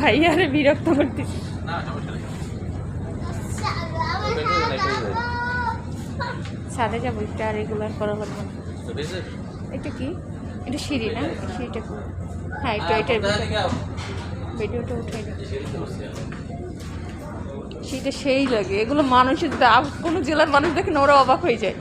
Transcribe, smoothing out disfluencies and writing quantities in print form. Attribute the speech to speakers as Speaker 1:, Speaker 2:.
Speaker 1: ভাইয়ারে বিরক্ত করতেছি। ছাদে যাবো একটু, আর রেগুলার করা লাগবে না। এটা কি? এটা সিঁড়ি না? সিঁড়িটা কি? হ্যাঁ একটু এটার ভিডিওটা উঠাই না। সেটা সেই লাগে, এগুলো মানুষের কোনো জেলার মানুষ দেখে না ওরা অবাক হয়ে যায়।